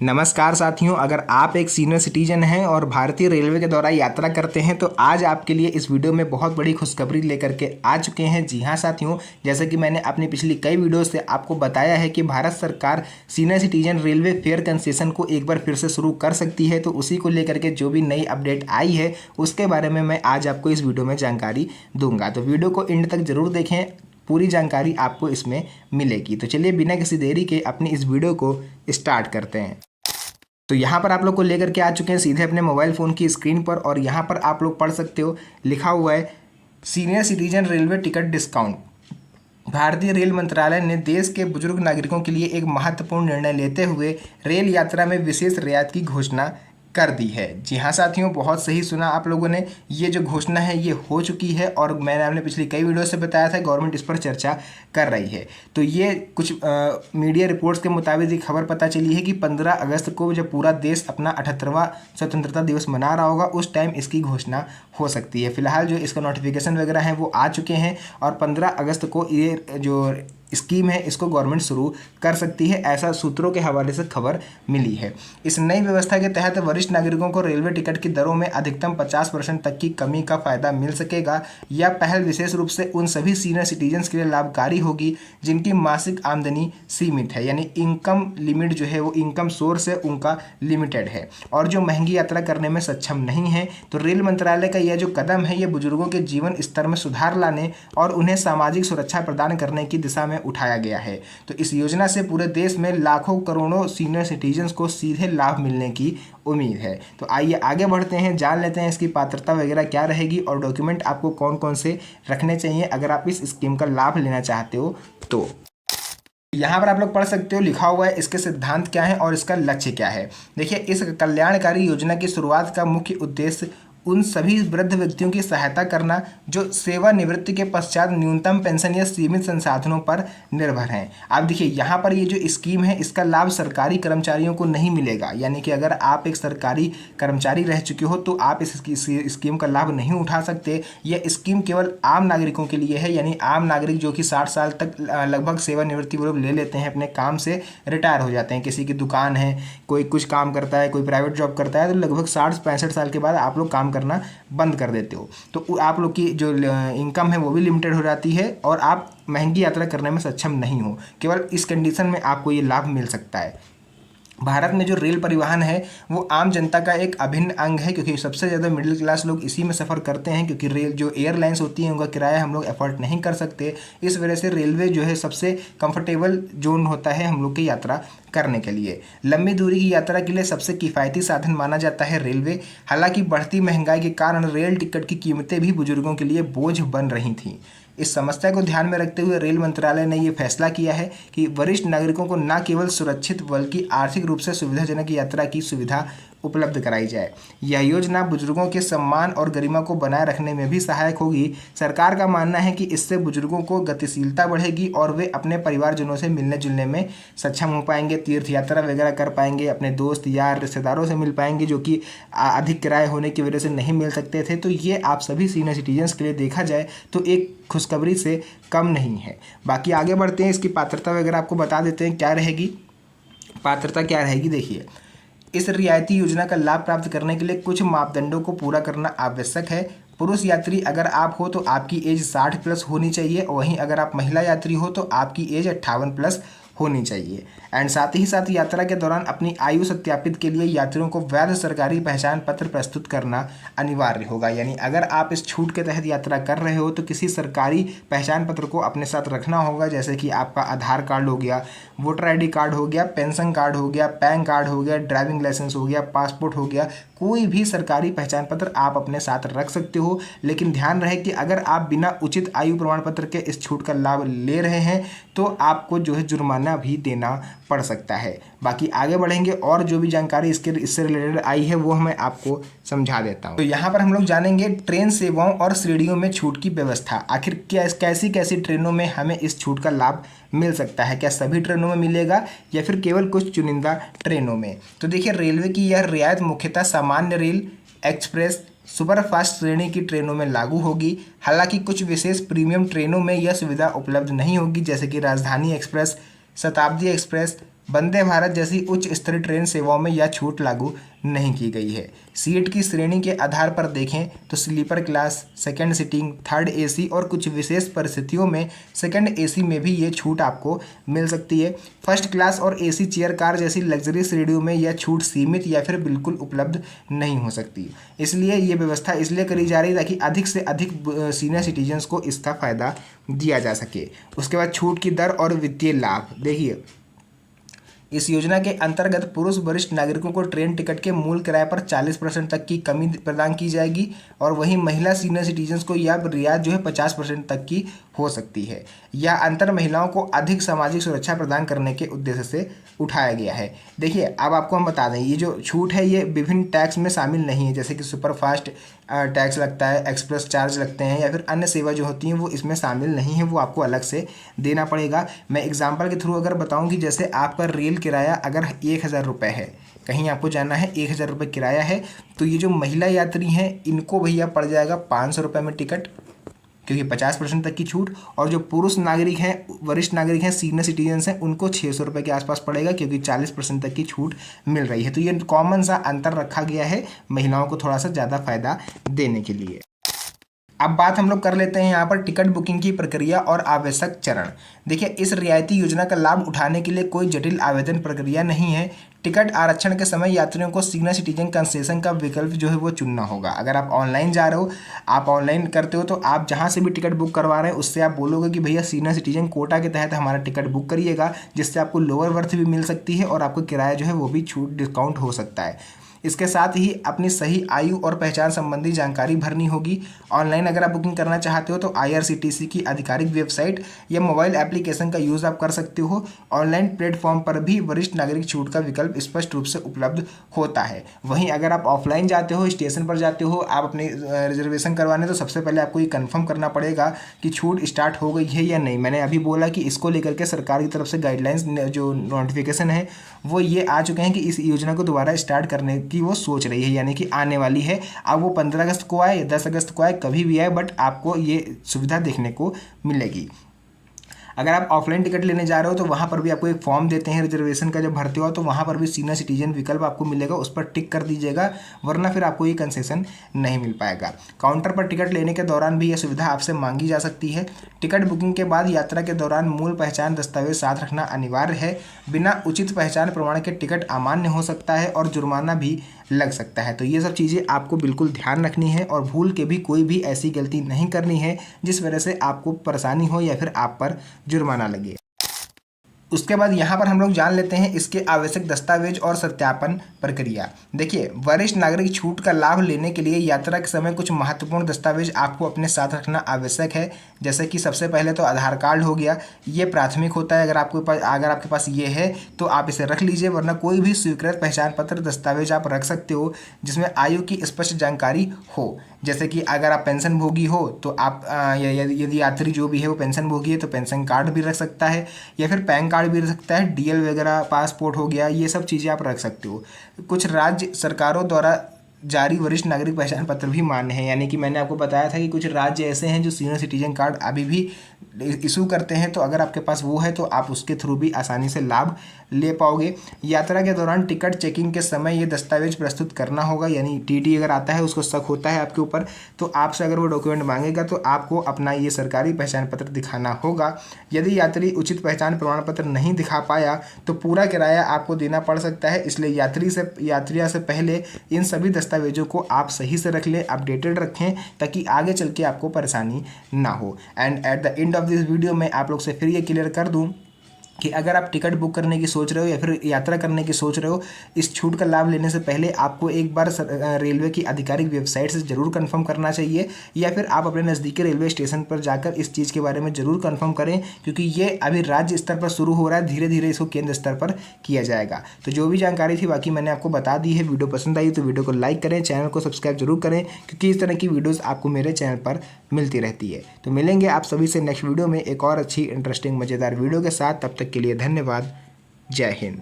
नमस्कार साथियों, अगर आप एक सीनियर सिटीजन हैं और भारतीय रेलवे के द्वारा यात्रा करते हैं तो आज आपके लिए इस वीडियो में बहुत बड़ी खुशखबरी लेकर के आ चुके हैं। जी हाँ साथियों, जैसे कि मैंने अपनी पिछली कई वीडियो से आपको बताया है कि भारत सरकार senior citizen railway fair concession को एक बार फिर से शुरू कर सकती है। तो उसी को लेकर के जो भी नई अपडेट आई है उसके बारे में मैं आज आपको इस वीडियो में जानकारी दूंगा। तो वीडियो को एंड तक जरूर देखें, पूरी जानकारी आपको इसमें मिलेगी। तो चलिए बिना किसी देरी के अपनी इस वीडियो को स्टार्ट करते हैं। तो यहाँ पर आप लोग को लेकर के आ चुके हैं सीधे अपने मोबाइल फ़ोन की स्क्रीन पर, और यहाँ पर आप लोग पढ़ सकते हो, लिखा हुआ है senior citizen railway ticket discount. भारतीय रेल मंत्रालय ने देश के बुजुर्ग नागरिकों के लिए एक महत्वपूर्ण निर्णय लेते हुए रेल यात्रा में विशेष रियायत की घोषणा कर दी है। जी हाँ साथियों, बहुत सही सुना आप लोगों ने। ये जो घोषणा है ये हो चुकी है और मैंने आपने पिछली कई वीडियो से बताया था गवर्नमेंट इस पर चर्चा कर रही है। तो ये कुछ मीडिया रिपोर्ट्स के मुताबिक ये खबर पता चली है कि 15 अगस्त को जब पूरा देश अपना 78वां स्वतंत्रता दिवस मना रहा होगा उस टाइम इसकी घोषणा हो सकती है। फिलहाल जो इसका नोटिफिकेशन वगैरह है वो आ चुके हैं और 15 अगस्त को ये जो स्कीम है इसको गवर्नमेंट शुरू कर सकती है, ऐसा सूत्रों के हवाले से खबर मिली है। इस नई व्यवस्था के तहत वरिष्ठ नागरिकों को रेलवे टिकट की दरों में अधिकतम 50% तक की कमी का फायदा मिल सकेगा। यह पहल विशेष रूप से उन सभी सीनियर सिटीजन्स के लिए लाभकारी होगी जिनकी मासिक आमदनी सीमित है, यानी इनकम लिमिट जो है वो इनकम सोर्स है उनका लिमिटेड है, और जो महंगी यात्रा करने में सक्षम नहीं है। तो रेल मंत्रालय का यह जो कदम है ये बुजुर्गों के जीवन स्तर में सुधार लाने और उन्हें सामाजिक सुरक्षा प्रदान करने की दिशा में उठाया गया है। तो इस योजना से पूरे देश में लाखों करोड़ों सीनियर सिटीजन्स को सीधे लाभ मिलने की उम्मीद है। तो आइए आगे बढ़ते हैं, जान लेते हैं इसकी पात्रता वगैरह क्या रहेगी और डॉक्यूमेंट आपको कौन कौन से रखने चाहिए अगर आप इस स्कीम का लाभ लेना चाहते हो। तो यहाँ पर आप लोग पढ़ सकते हो, लिखा हुआ है इसके सिद्धांत क्या है और इसका लक्ष्य क्या है। देखिए, इस कल्याणकारी योजना की शुरुआत का मुख्य उद्देश्य उन सभी वृद्ध व्यक्तियों की सहायता करना जो सेवानिवृत्ति के पश्चात न्यूनतम पेंशन या सीमित संसाधनों पर निर्भर हैं। आप देखिए यहाँ पर ये जो स्कीम है इसका लाभ सरकारी कर्मचारियों को नहीं मिलेगा, यानी कि अगर आप एक सरकारी कर्मचारी रह चुके हो तो आप इस स्कीम का लाभ नहीं उठा सकते। यह स्कीम केवल आम नागरिकों के लिए है, यानी आम नागरिक जो कि 60 साल तक लगभग सेवानिवृत्ति वो लोग ले लेते हैं, अपने काम से रिटायर हो जाते हैं। किसी की दुकान है, कोई कुछ काम करता है, कोई प्राइवेट जॉब करता है, तो लगभग 60-65 साल के बाद आप लोग काम करना बंद कर देते हो, तो आप लोग की जो इनकम है वो भी लिमिटेड हो जाती है और आप महंगी यात्रा करने में सक्षम नहीं हो। केवल इस कंडीशन में आपको ये लाभ मिल सकता है। भारत में जो रेल परिवहन है वो आम जनता का एक अभिन्न अंग है, क्योंकि सबसे ज़्यादा मिडिल क्लास लोग इसी में सफ़र करते हैं, क्योंकि रेल जो एयरलाइंस होती हैं उनका किराया हम लोग अफोर्ड नहीं कर सकते। इस वजह से रेलवे जो है सबसे कंफर्टेबल जोन होता है हम लोग की यात्रा करने के लिए। लंबी दूरी की यात्रा के लिए सबसे किफ़ायती साधन माना जाता है रेलवे। हालांकि बढ़ती महंगाई के कारण रेल टिकट की कीमतें भी बुजुर्गों के लिए बोझ बन रही थीं। इस समस्या को ध्यान में रखते हुए रेल मंत्रालय ने यह फैसला किया है कि वरिष्ठ नागरिकों को न केवल सुरक्षित बल्कि आर्थिक रूप से सुविधाजनक यात्रा की सुविधा उपलब्ध कराई जाए। यह योजना बुजुर्गों के सम्मान और गरिमा को बनाए रखने में भी सहायक होगी। सरकार का मानना है कि इससे बुजुर्गों को गतिशीलता बढ़ेगी और वे अपने परिवारजनों से मिलने जुलने में सक्षम हो पाएंगे, तीर्थ यात्रा वगैरह कर पाएंगे, अपने दोस्त यार रिश्तेदारों से मिल पाएंगे जो कि अधिक किराए होने की वजह से नहीं मिल सकते थे। तो ये आप सभी सीनियर सिटीजन्स के लिए देखा जाए तो एक खुशखबरी से कम नहीं है। बाकी आगे बढ़ते हैं, इसकी पात्रता वगैरह आपको बता देते हैं क्या रहेगी, पात्रता क्या रहेगी। देखिए, इस रियायती योजना का लाभ प्राप्त करने के लिए कुछ मापदंडों को पूरा करना आवश्यक है। पुरुष यात्री अगर आप हो तो आपकी एज 60 प्लस होनी चाहिए, वहीं अगर आप महिला यात्री हो तो आपकी एज 58 प्लस होनी चाहिए। एंड साथ ही साथ यात्रा के दौरान अपनी आयु सत्यापित के लिए यात्रियों को वैध सरकारी पहचान पत्र प्रस्तुत करना अनिवार्य होगा। यानी अगर आप इस छूट के तहत यात्रा कर रहे हो तो किसी सरकारी पहचान पत्र को अपने साथ रखना होगा, जैसे कि आपका आधार कार्ड हो गया, वोटर ID कार्ड हो गया, पेंशन कार्ड हो गया, पैन कार्ड हो गया, ड्राइविंग लाइसेंस हो गया, पासपोर्ट हो गया, कोई भी सरकारी पहचान पत्र आप अपने साथ रख सकते हो। लेकिन ध्यान रहे कि अगर आप बिना उचित आयु प्रमाण पत्र के इस छूट का लाभ ले रहे हैं तो आपको जो है जुर्माना भी देना पड़ सकता है। बाकी आगे बढ़ेंगे और जो भी जानकारी इससे रिलेटेड आई है वो मैं आपको समझा देता हूँ। तो यहाँ पर हम लोग जानेंगे ट्रेन सेवाओं और श्रेणियों में छूट की व्यवस्था। आखिर कैसी कैसी ट्रेनों में हमें इस छूट का लाभ मिल सकता है, क्या सभी ट्रेनों में मिलेगा या फिर केवल कुछ चुनिंदा ट्रेनों में। तो देखिए, रेलवे की यह रियायत मुख्यतः सामान्य रेल, एक्सप्रेस, सुपरफास्ट श्रेणी की ट्रेनों में लागू होगी। हालांकि कुछ विशेष प्रीमियम ट्रेनों में यह सुविधा उपलब्ध नहीं होगी, जैसे कि राजधानी एक्सप्रेस, शताब्दी एक्सप्रेस, वंदे भारत जैसी उच्च स्तरीय ट्रेन सेवाओं में यह छूट लागू नहीं की गई है। सीट की श्रेणी के आधार पर देखें तो sleeper class, second seating, third AC और कुछ विशेष परिस्थितियों में सेकंड एसी में भी ये छूट आपको मिल सकती है। फर्स्ट क्लास और एसी चेयर कार जैसी लग्जरी श्रेणियों में यह छूट सीमित या फिर बिल्कुल उपलब्ध नहीं हो सकती। इसलिए ये व्यवस्था इसलिए करी जा रही है ताकि अधिक से अधिक सीनियर सिटीजन्स को इसका फ़ायदा दिया जा सके। उसके बाद छूट की दर और वित्तीय लाभ देखिए, इस योजना के अंतर्गत पुरुष वरिष्ठ नागरिकों को ट्रेन टिकट के मूल किराए पर 40% तक की कमी प्रदान की जाएगी और वहीं महिला सीनियर सिटीजन्स को यह रियायत जो है 50% तक की हो सकती है। यह अंतर महिलाओं को अधिक सामाजिक सुरक्षा प्रदान करने के उद्देश्य से उठाया गया है। देखिए, अब आपको हम बता दें, ये जो छूट है ये विभिन्न टैक्स में शामिल नहीं है, जैसे कि सुपरफास्ट टैक्स लगता है, एक्सप्रेस चार्ज लगते हैं या फिर अन्य सेवा जो होती हैं वो इसमें शामिल नहीं है, वो आपको अलग से देना पड़ेगा। मैं एग्जांपल के थ्रू अगर बताऊं कि जैसे आपका रेल किराया अगर 1000 रुपये है, कहीं आपको जाना है 1000 रुपये किराया है, तो ये जो महिला यात्री हैं इनको भैया पड़ जाएगा 500 रुपये में टिकट, क्योंकि 50% तक की छूट। और जो पुरुष नागरिक हैं, वरिष्ठ नागरिक हैं, सीनियर सिटीजन्स हैं, उनको 600 रुपये के आसपास पड़ेगा, क्योंकि 40% तक की छूट मिल रही है। तो ये कॉमन सा अंतर रखा गया है महिलाओं को थोड़ा सा ज़्यादा फायदा देने के लिए। अब बात हम लोग कर लेते हैं यहाँ पर टिकट बुकिंग की प्रक्रिया और आवश्यक चरण। देखिए, इस रियायती योजना का लाभ उठाने के लिए कोई जटिल आवेदन प्रक्रिया नहीं है। टिकट आरक्षण के समय यात्रियों को सीनियर सिटीजन कंसेशन का विकल्प जो है वो चुनना होगा। अगर आप ऑनलाइन जा रहे हो, आप ऑनलाइन करते हो, तो आप जहाँ से भी टिकट बुक करवा रहे हैं उससे आप बोलोगे कि भैया सीनियर सिटीजन कोटा के तहत हमारा टिकट बुक करिएगा, जिससे आपको लोअर बर्थ भी मिल सकती है और आपका किराया जो है वो भी छूट डिस्काउंट हो सकता है। इसके साथ ही अपनी सही आयु और पहचान संबंधी जानकारी भरनी होगी। ऑनलाइन अगर आप बुकिंग करना चाहते हो तो IRCTC की आधिकारिक वेबसाइट या मोबाइल एप्लीकेशन का यूज़ आप कर सकते हो। ऑनलाइन प्लेटफॉर्म पर भी वरिष्ठ नागरिक छूट का विकल्प स्पष्ट रूप से उपलब्ध होता है। वहीं अगर आप ऑफलाइन जाते हो, स्टेशन पर जाते हो, आप अपने रिजर्वेशन करवाने, तो सबसे पहले आपको ये कन्फर्म करना पड़ेगा कि छूट स्टार्ट हो गई है या नहीं। मैंने अभी बोला कि इसको लेकर के सरकार की तरफ से गाइडलाइंस जो नोटिफिकेशन है वो ये आ चुके हैं कि इस योजना को दोबारा स्टार्ट करने की वो सोच रही है, यानी कि आने वाली है। अब वो 15 अगस्त को आए, 10 अगस्त को आए, कभी भी आए, बट आपको ये सुविधा देखने को मिलेगी। अगर आप ऑफलाइन टिकट लेने जा रहे हो तो वहाँ पर भी आपको एक फॉर्म देते हैं रिजर्वेशन का, जब भरते हो तो वहाँ पर भी सीनियर सिटीजन विकल्प आपको मिलेगा, उस पर टिक कर दीजिएगा, वरना फिर आपको ये कंसेशन नहीं मिल पाएगा। काउंटर पर टिकट लेने के दौरान भी यह सुविधा आपसे मांगी जा सकती है। टिकट बुकिंग के बाद यात्रा के दौरान मूल पहचान दस्तावेज साथ रखना अनिवार्य है। बिना उचित पहचान प्रमाण के टिकट अमान्य हो सकता है और जुर्माना भी लग सकता है। तो ये सब चीज़ें आपको बिल्कुल ध्यान रखनी है और भूल के भी कोई भी ऐसी गलती नहीं करनी है जिस वजह से आपको परेशानी हो या फिर आप पर जुर्माना लगे। उसके बाद यहाँ पर हम लोग जान लेते हैं इसके आवश्यक दस्तावेज और सत्यापन प्रक्रिया। देखिए, वरिष्ठ नागरिक छूट का लाभ लेने के लिए यात्रा के समय कुछ महत्वपूर्ण दस्तावेज आपको अपने साथ रखना आवश्यक है। जैसे कि सबसे पहले तो आधार कार्ड हो गया, ये प्राथमिक होता है। अगर आपके पास ये है तो आप इसे रख लीजिए, वरना कोई भी स्वीकृत पहचान पत्र दस्तावेज आप रख सकते हो जिसमें आयु की स्पष्ट जानकारी हो। जैसे कि अगर आप पेंशन भोगी हो तो आप यदि यात्री जो भी है वो पेंशन भोगी है तो पेंशन कार्ड भी रख सकता है, या फिर पैन कार्ड भी रख सकता है, DL वगैरह, पासपोर्ट हो गया, ये सब चीज़ें आप रख सकते हो। कुछ राज्य सरकारों द्वारा जारी वरिष्ठ नागरिक पहचान पत्र भी मान्य है, यानी कि मैंने आपको बताया था कि कुछ राज्य ऐसे हैं जो सीनियर सिटीजन कार्ड अभी भी इशू करते हैं, तो अगर आपके पास वो है तो आप उसके थ्रू भी आसानी से लाभ ले पाओगे। यात्रा के दौरान टिकट चेकिंग के समय ये दस्तावेज प्रस्तुत करना होगा, यानी TT अगर आता है, उसको शक होता है आपके ऊपर, तो आपसे अगर वो डॉक्यूमेंट मांगेगा तो आपको अपना ये सरकारी पहचान पत्र दिखाना होगा। यदि यात्री उचित पहचान प्रमाण पत्र नहीं दिखा पाया तो पूरा किराया आपको देना पड़ सकता है। इसलिए यात्रिया से पहले इन सभी दस्तावेजों को आप सही से रख लें, अपडेटेड रखें, ताकि आगे चल के आपको परेशानी ना हो। And at the end of this video मैं आप लोग से फिर ये क्लियर कर दूं कि अगर आप टिकट बुक करने की सोच रहे हो या फिर यात्रा करने की सोच रहे हो, इस छूट का लाभ लेने से पहले आपको एक बार रेलवे की आधिकारिक वेबसाइट से ज़रूर कंफर्म करना चाहिए, या फिर आप अपने नज़दीकी रेलवे स्टेशन पर जाकर इस चीज़ के बारे में ज़रूर कंफर्म करें, क्योंकि ये अभी राज्य स्तर पर शुरू हो रहा है, धीरे धीरे इसको केंद्र स्तर पर किया जाएगा। तो जो भी जानकारी थी बाकी मैंने आपको बता दी है। वीडियो पसंद आई तो वीडियो को लाइक करें, चैनल को सब्सक्राइब जरूर करें, क्योंकि इस तरह की वीडियोज़ आपको मेरे चैनल पर मिलती रहती है। तो मिलेंगे आप सभी से नेक्स्ट वीडियो में एक और अच्छी इंटरेस्टिंग मज़ेदार वीडियो के साथ। तब तक के लिए धन्यवाद। जय हिंद।